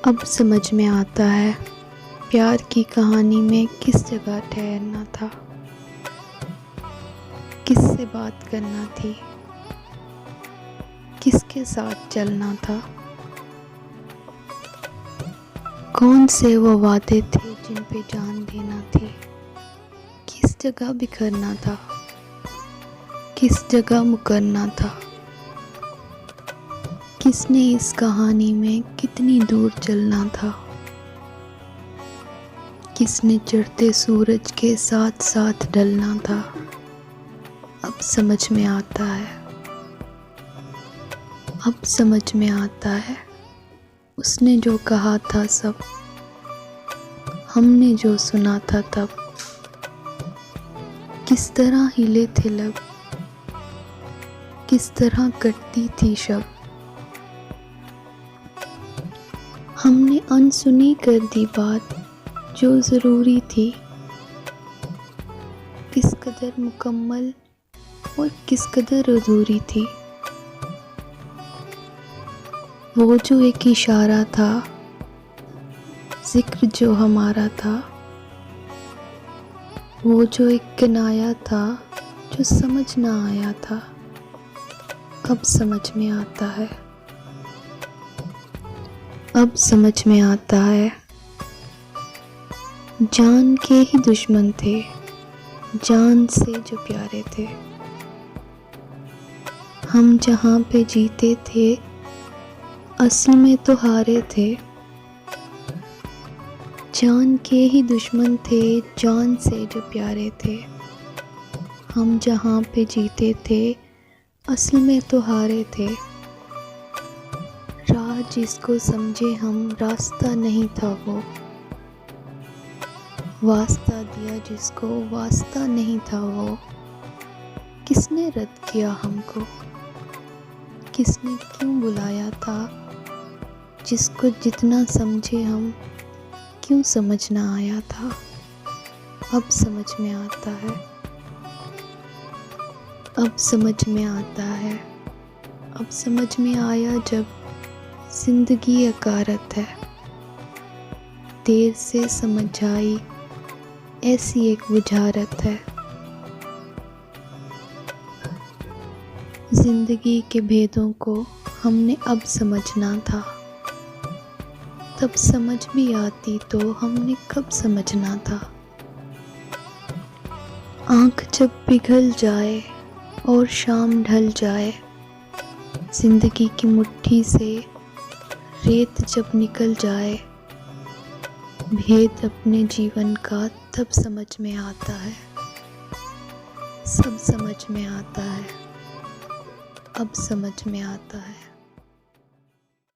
अब समझ में आता है प्यार की कहानी में किस जगह ठहरना था, किससे बात करना थी, किसके साथ चलना था। कौन से वो वादे थे जिन पे जान देना थी, किस जगह बिखरना था, किस जगह मुकरना था। किसने इस कहानी में कितनी दूर चलना था, किसने चढ़ते सूरज के साथ साथ ढलना था। अब समझ में आता है, अब समझ में आता है। उसने जो कहा था सब, हमने जो सुना था तब, किस तरह हिले थे लब, किस तरह कटती थी शब। हमने अनसुनी कर दी बात जो ज़रूरी थी, किस कदर मुकम्मल और किस कदर अधूरी थी। वो जो एक इशारा था, जिक्र जो हमारा था, वो जो एक किनाया था जो समझ ना आया था। अब समझ में आता है, अब समझ में आता है। जान के ही दुश्मन थे, जान से जो प्यारे थे। हम जहाँ पे जीते थे असल में तो हारे थे। जान के ही दुश्मन थे, जान से जो प्यारे थे। हम जहाँ पे जीते थे असल में तो हारे थे। राह जिसको समझे हम रास्ता नहीं था वो, वास्ता दिया जिसको वास्ता नहीं था वो। किसने रद्द किया हमको, किसने क्यों बुलाया था। जिसको जितना समझे हम क्यों समझ ना आया था। अब समझ में आता है, अब समझ में आता है। अब समझ में आया जब जिंदगी अकारत है। देर से समझ आई ऐसी एक बुझारत है। जिंदगी के भेदों को हमने अब समझना था। तब समझ भी आती तो हमने कब समझना था। आँख जब पिघल जाए और शाम ढल जाए, जिंदगी की मुट्ठी से रेत जब निकल जाए, भेद अपने जीवन का तब समझ में आता है। सब समझ में आता है, अब समझ में आता है।